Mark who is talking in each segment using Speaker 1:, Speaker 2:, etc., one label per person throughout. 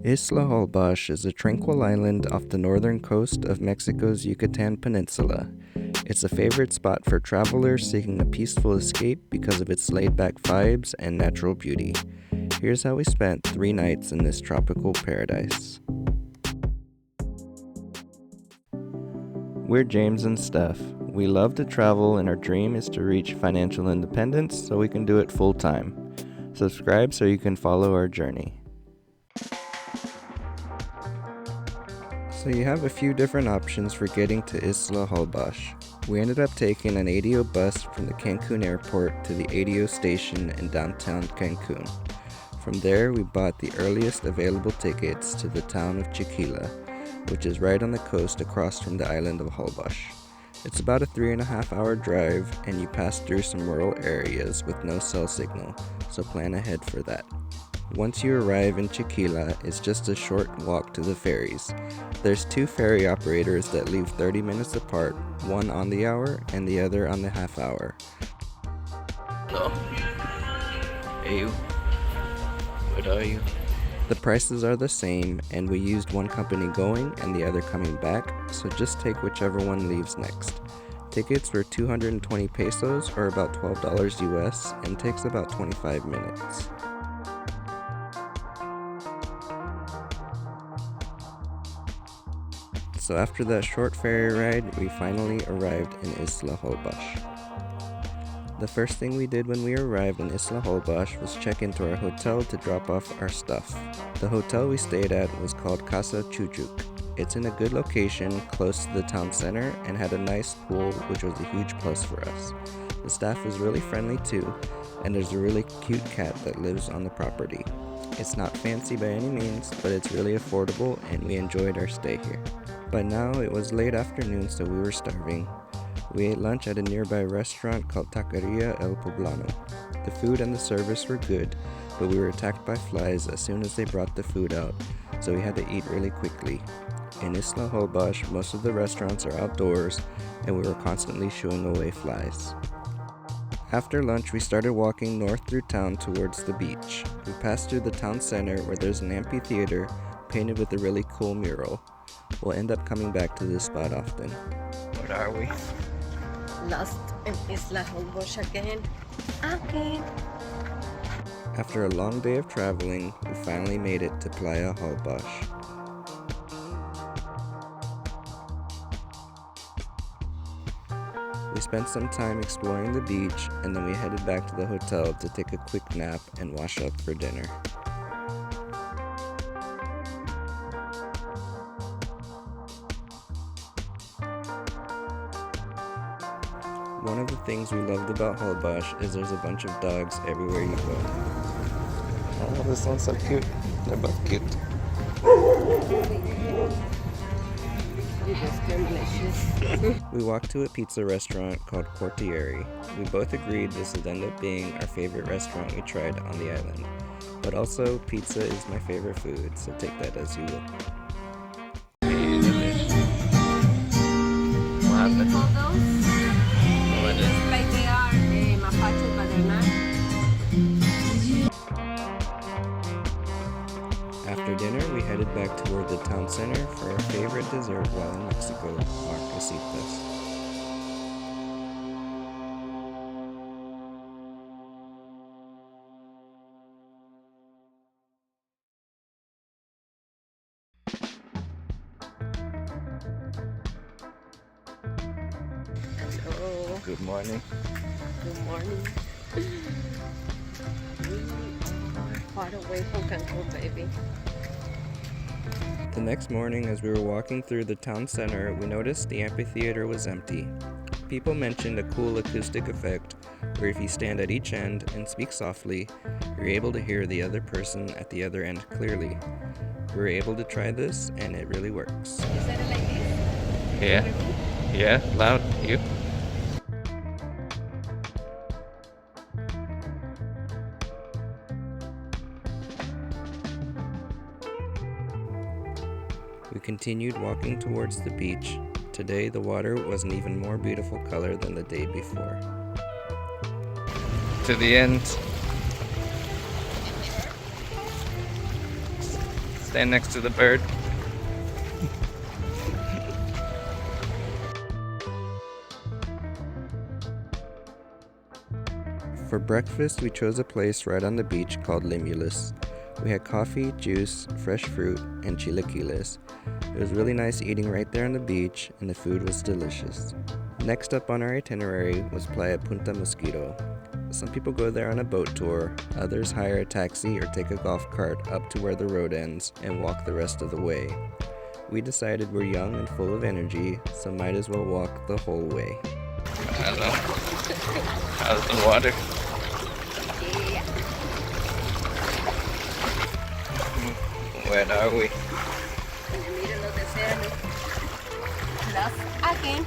Speaker 1: Isla Holbox is a tranquil island off the northern coast of Mexico's Yucatan Peninsula. It's a favorite spot for travelers seeking a peaceful escape because of its laid-back vibes and natural beauty. Here's how we spent 3 nights in this tropical paradise. We're James and Steph. We love to travel and our dream is to reach financial independence so we can do it full time. Subscribe so you can follow our journey. So you have a few different options for getting to Isla Holbox. We ended up taking an ADO bus from the Cancun airport to the ADO station in downtown Cancun. From there, we bought the earliest available tickets to the town of Chiquila, which is right on the coast across from the island of Holbox. It's about a 3.5-hour drive, and you pass through some rural areas with no cell signal, so plan ahead for that. Once you arrive in Chiquila, it's just a short walk to the ferries. There's 2 ferry operators that leave 30 minutes apart, one on the hour and the other on the half hour.
Speaker 2: Hello. Hey you. What are you?
Speaker 1: The prices are the same, and we used one company going and the other coming back, so just take whichever one leaves next. Tickets were 220 pesos or about $12 US and takes about 25 minutes. So after that short ferry ride, we finally arrived in Isla Holbox. The first thing we did when we arrived in Isla Holbox was check into our hotel to drop off our stuff. The hotel we stayed at was called Casa Chuchuc. It's in a good location, close to the town center, and had a nice pool, which was a huge plus for us. The staff was really friendly too, and there's a really cute cat that lives on the property. It's not fancy by any means, but it's really affordable, and we enjoyed our stay here. By now, it was late afternoon, so we were starving. We ate lunch at a nearby restaurant called Taqueria El Poblano. The food and the service were good, but we were attacked by flies as soon as they brought the food out, so we had to eat really quickly. In Isla Holbox, most of the restaurants are outdoors, and we were constantly shooing away flies. After lunch, we started walking north through town towards the beach. We passed through the town center where there's an amphitheater painted with a really cool mural. We'll end up coming back to this spot often.
Speaker 2: What are we?
Speaker 3: Lost in Isla Holbox again.
Speaker 1: After a long day of traveling, we finally made it to Playa Holbox. We spent some time exploring the beach, and then we headed back to the hotel to take a quick nap and wash up for dinner. One of the things we loved about Holbox is there's a bunch of dogs everywhere you go.
Speaker 2: Oh, this one's so cute. They're both cute.
Speaker 1: We walked to a pizza restaurant called Quartieri. We both agreed this would end up being our favorite restaurant we tried on the island. But also, pizza is my favorite food, so take that as you will.
Speaker 2: What happened? What is it?
Speaker 3: Like they are mapaches, but they're not.
Speaker 1: After dinner, we headed back toward the town center for our favorite dessert while in Mexico, marquesitas.
Speaker 3: Hello.
Speaker 2: Good morning.
Speaker 3: Good morning. We are far away from Cancun, baby.
Speaker 1: The next morning, as we were walking through the town center, we noticed the amphitheater was empty. People mentioned a cool acoustic effect where if you stand at each end and speak softly, you're able to hear the other person at the other end clearly. We were able to try this, and it really works.
Speaker 3: You said it like this?
Speaker 2: Yeah. Yeah, loud. You?
Speaker 1: We continued walking towards the beach. Today, the water was an even more beautiful color than the day before.
Speaker 2: To the end. Stand next to the bird.
Speaker 1: For breakfast, we chose a place right on the beach called Limulus. We had coffee, juice, fresh fruit, and chilaquiles. It was really nice eating right there on the beach, and the food was delicious. Next up on our itinerary was Playa Punta Mosquito. Some people go there on a boat tour, others hire a taxi or take a golf cart up to where the road ends and walk the rest of the way. We decided we're young and full of energy, so might as well walk the whole way.
Speaker 2: I don't know. How's the water? Where are we?
Speaker 3: In the middle of the ocean. Lost again.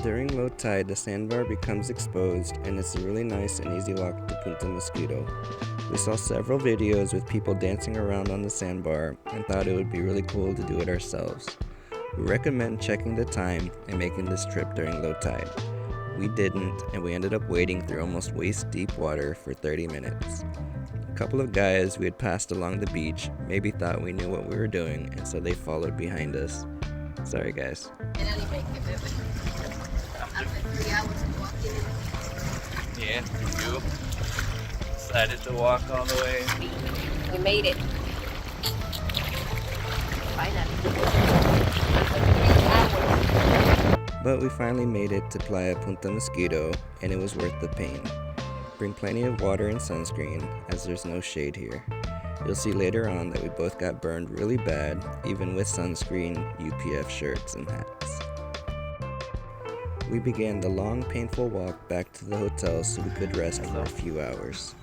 Speaker 1: During low tide, the sandbar becomes exposed, and it's a really nice and easy walk to Punta Mosquito. We saw several videos with people dancing around on the sandbar and thought it would be really cool to do it ourselves. We recommend checking the time and making this trip during low tide. We didn't, and we ended up wading through almost waist-deep water for 30 minutes. A couple of guys we had passed along the beach maybe thought we knew what we were doing, and so they followed behind us. Sorry, guys.
Speaker 3: After 3 hours of walking,
Speaker 2: Yeah, you decided to walk all the way.
Speaker 3: we made it. Finally. After 3 hours.
Speaker 1: But we finally made it to Playa Punta Mosquito, and it was worth the pain. Bring plenty of water and sunscreen, as there's no shade here. You'll see later on that we both got burned really bad, even with sunscreen, UPF shirts, and hats. We began the long, painful walk back to the hotel so we could rest for a few hours.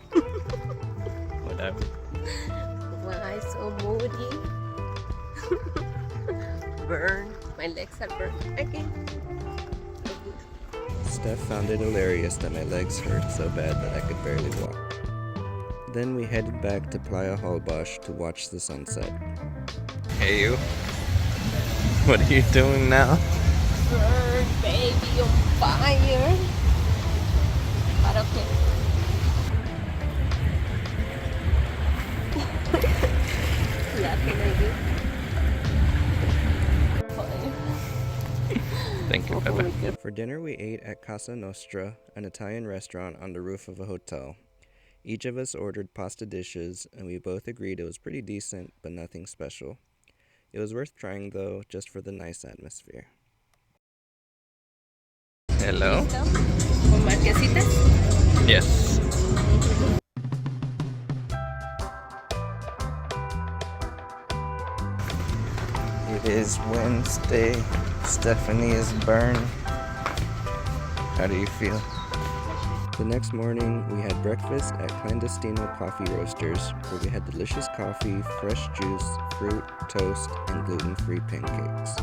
Speaker 2: Whatever.
Speaker 3: Why so moody? Burn. My legs are burned again.
Speaker 1: Steph found it hilarious that my legs hurt so bad that I could barely walk. Then we headed back to Isla Holbox to watch the sunset.
Speaker 2: Hey, you. What are you doing now?
Speaker 3: Burn, baby, on fire. But okay. Yeah, can I do? Fine.
Speaker 2: Thank you, Bella.
Speaker 1: For dinner, we ate at Casa Nostra, an Italian restaurant on the roof of a hotel. Each of us ordered pasta dishes, and we both agreed it was pretty decent, but nothing special. It was worth trying, though, just for the nice atmosphere.
Speaker 2: Hello?
Speaker 3: Con marquesitas.
Speaker 2: Yes.
Speaker 1: It is Wednesday. Stephanie is burned. How do you feel? The next morning, we had breakfast at Clandestino Coffee Roasters, where we had delicious coffee, fresh juice, fruit, toast, and gluten-free pancakes.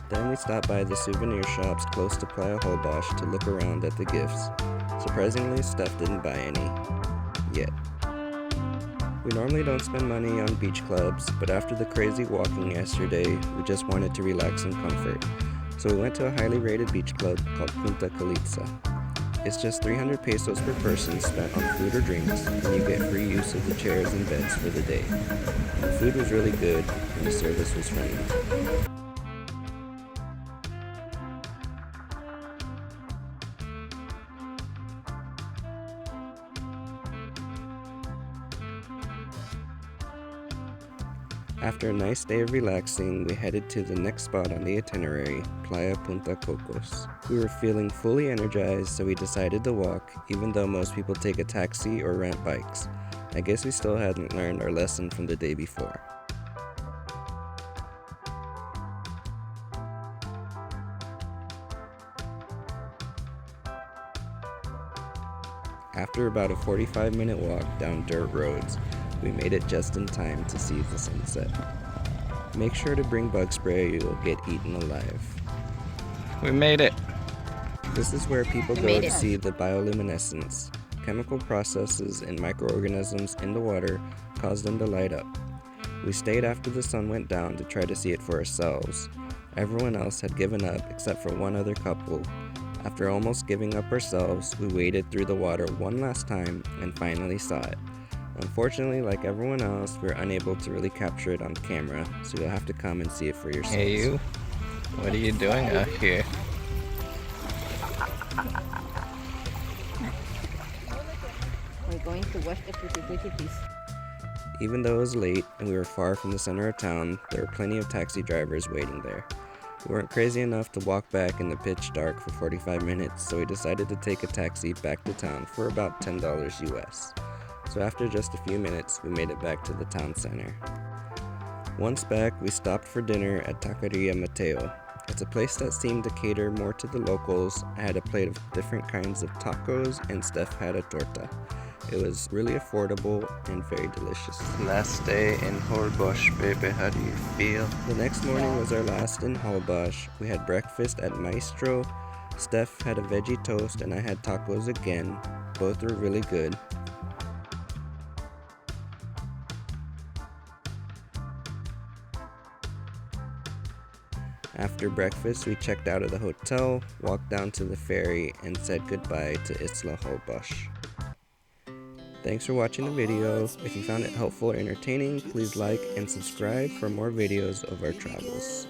Speaker 1: Then we stopped by the souvenir shops close to Playa Holbox to look around at the gifts. Surprisingly, Steph didn't buy any. Yet. We normally don't spend money on beach clubs, but after the crazy walking yesterday, we just wanted to relax in comfort. So we went to a highly rated beach club called Punta Cocos. It's just 300 pesos per person spent on food or drinks, and you get free use of the chairs and beds for the day. The food was really good, and the service was friendly. After a nice day of relaxing, we headed to the next spot on the itinerary, Playa Punta Cocos. We were feeling fully energized, so we decided to walk, even though most people take a taxi or rent bikes. I guess we still hadn't learned our lesson from the day before. After about a 45-minute walk down dirt roads, we made it just in time to see the sunset. Make sure to bring bug spray or you will get eaten alive.
Speaker 2: We made it.
Speaker 1: This is where people
Speaker 3: We
Speaker 1: go
Speaker 3: made
Speaker 1: to
Speaker 3: it.
Speaker 1: see the bioluminescence. Chemical processes and microorganisms in the water cause them to light up. We stayed after the sun went down to try to see it for ourselves. Everyone else had given up except for one other couple. After almost giving up ourselves, we waded through the water one last time and finally saw it. Unfortunately, like everyone else, we were unable to really capture it on camera, so you'll have to come and see it for yourselves.
Speaker 2: Hey you, what are you doing out here?
Speaker 3: We're going to watch the pretty.
Speaker 1: Even though it was late and we were far from the center of town, there were plenty of taxi drivers waiting there. We weren't crazy enough to walk back in the pitch dark for 45 minutes, so we decided to take a taxi back to town for about $10 US. So after just a few minutes, we made it back to the town center. Once back, we stopped for dinner at Taqueria Mateo. It's a place that seemed to cater more to the locals. I had a plate of different kinds of tacos and Steph had a torta. It was really affordable and very delicious.
Speaker 2: Last day in Holbox, baby, how do you feel?
Speaker 1: The next morning was our last in Holbox. We had breakfast at Maestro. Steph had a veggie toast and I had tacos again. Both were really good. After breakfast, we checked out of the hotel, walked down to the ferry, and said goodbye to Isla Holbox. Thanks for watching the video. If you found it helpful or entertaining, please like and subscribe for more videos of our travels.